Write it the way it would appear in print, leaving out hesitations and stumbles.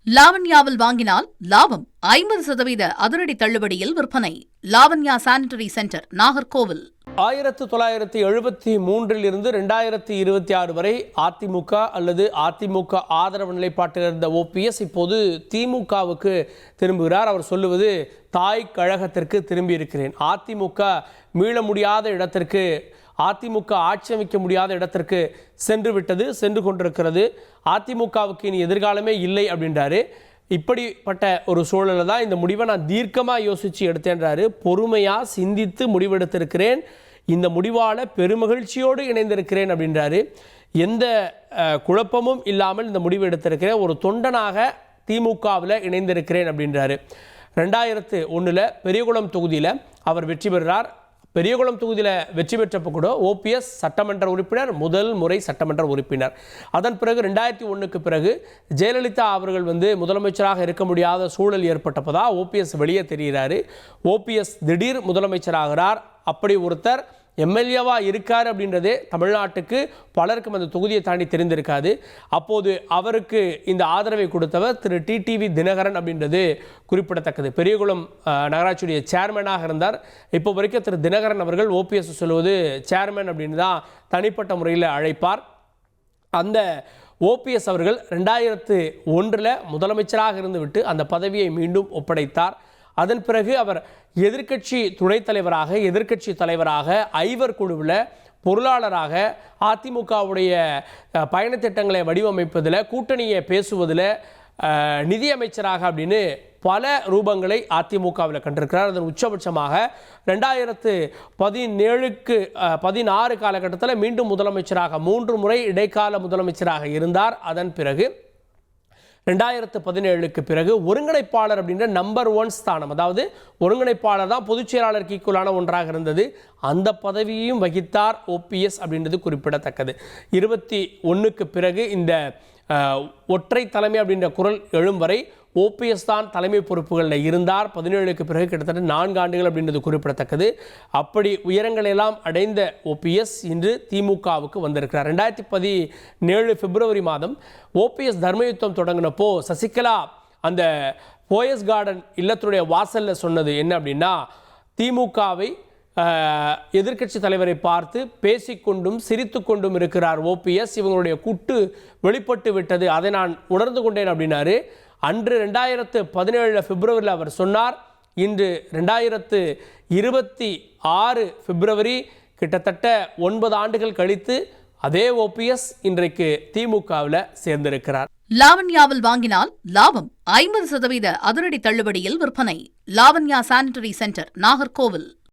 லாவண்யாவில் வாங்கினால் லாபம் 50% அதிரடி தள்ளுபடியில் விற்பனை. Lavanya sanitary centre, Nagercoil. 1973 இருந்து 2026 வரை அதிமுக அல்லது அதிமுக ஆதரவு நிலைப்பாட்டில் இருந்த ஓபிஎஸ் இப்போது திமுகவுக்கு திரும்புகிறார். அவர் சொல்லுவது, தாய் கழகத்திற்கு திரும்பி இருக்கிறேன். அதிமுக மீள முடியாத இடத்திற்கு, அதிமுக ஆட்சி அமைக்க முடியாத இடத்திற்கு சென்று கொண்டிருக்கிறது. அதிமுகவுக்கு இனி எதிர்காலமே இல்லை அப்படின்றாரு. இப்படிப்பட்ட ஒரு சூழலில் தான் இந்த முடிவை நான் தீர்க்கமாக யோசித்து எடுத்தேன்றாரு. பொறுமையாக சிந்தித்து முடிவெடுத்திருக்கிறேன். இந்த முடிவால் பெருமகிழ்ச்சியோடு இணைந்திருக்கிறேன் அப்படின்றாரு. எந்த குழப்பமும் இல்லாமல் இந்த முடிவு எடுத்திருக்கிறேன். ஒரு தொண்டனாக திமுகவில் இணைந்திருக்கிறேன் அப்படின்றாரு. 2001 பெரியகுளம் தொகுதியில் அவர் வெற்றி பெறுகிறார். பெரியகுளம் தொகுதியில் வெற்றி பெற்றப்போ கூட ஓபிஎஸ் சட்டமன்ற உறுப்பினர், முதல் முறை சட்டமன்ற உறுப்பினர். அதன் பிறகு 2001க்கு பிறகு ஜெயலலிதா அவர்கள் முதலமைச்சராக இருக்க முடியாத சூழல் ஏற்பட்டப்போ ஓபிஎஸ் வெளியே தெரிகிறாரு. ஓபிஎஸ் திடீர் முதலமைச்சராகிறார். அப்படி ஒருத்தர் எம்எல்ஏவா இருக்கார் அப்படின்றதே தமிழ்நாட்டுக்கு பலருக்கும் அந்த தொகுதியை தாண்டி தெரிந்திருக்காது. அப்போது அவருக்கு இந்த ஆதரவை கொடுத்தவர் திரு டிடிவி தினகரன் அப்படின்றது குறிப்பிடத்தக்கது. பெரியகுளம் நகராட்சியுடைய சேர்மனாக இருந்தார். இப்போ வரைக்கும் திரு தினகரன் அவர்கள் ஓபிஎஸ் சொல்லுவது சேர்மன் அப்படின்னு தான் தனிப்பட்ட முறையில் அழைப்பார். அந்த ஓபிஎஸ் அவர்கள் 2001 முதலமைச்சராக இருந்துவிட்டு அந்த பதவியை மீண்டும் ஒப்படைத்தார். அதன் பிறகு அவர் எதிர்க்கட்சி துணைத் தலைவராக, எதிர்க்கட்சி தலைவராக, ஐவர் குழுவில் பொருளாளராக, அதிமுகவுடைய பயணத்திட்டங்களை வடிவமைப்பதில், கூட்டணியை பேசுவதில், நிதியமைச்சராக அப்படின்னு பல ரூபங்களை அதிமுகவில் கண்டிருக்கிறார். அதன் உச்சபட்சமாக 2016 காலகட்டத்தில் மீண்டும் முதலமைச்சராக 3 முறை இடைக்கால முதலமைச்சராக இருந்தார். அதன் பிறகு 2017க்கு பிறகு ஒருங்கிணைப்பாளர் அப்படின்ற நம்பர் 1 ஸ்தானம், அதாவது ஒருங்கிணைப்பாளர் தான் பொதுச் செயலாளருக்கு ஈக்குவலான ஒன்றாக இருந்தது. அந்த பதவியையும் வகித்தார் ஓபிஎஸ் அப்படின்றது குறிப்பிடத்தக்கது. 21க்கு பிறகு இந்த ஒற்றை தலைமை அப்படின்ற குரல் எழும் வரை ஓபிஎஸ் தான் தலைமை பொறுப்புகளில் இருந்தார். 17க்கு பிறகு கிட்டத்தட்ட 4 ஆண்டுகள் அப்படின்றது குறிப்பிடத்தக்கது. அப்படி உயரங்களெல்லாம் அடைந்த ஓபிஎஸ் இன்று திமுகவுக்கு வந்திருக்கிறார். 2017 பிப்ரவரி மாதம் ஓபிஎஸ் தர்மயுத்தம் தொடங்கினப்போ சசிகலா அந்த போயஸ் கார்டன் இல்லத்துடைய வாசலில் சொன்னது என்ன அப்படின்னா, திமுகவை எதிர்க்கட்சி தலைவரை பார்த்து பேசிக்கொண்டும் சிரித்து கொண்டும் இருக்கிறார் ஓபிஎஸ், இவங்களுடைய கூட்டு வெளிப்பட்டு விட்டது, அதை நான் உணர்ந்து கொண்டேன் அப்படின்னாரு. அன்று 2017 பிப்ரவரியில் அவர் சொன்னார். இன்று 2026 பிப்ரவரி, கிட்டத்தட்ட 9 ஆண்டுகள் கழித்து அதே ஓபிஎஸ் இன்றைக்கு திமுகவில் சேர்ந்திருக்கிறார். லாவண்யாவில் வாங்கினால் லாபம் 50% அதிரடி தள்ளுபடியில் விற்பனை. Lavanya sanitary centre, Nagercoil.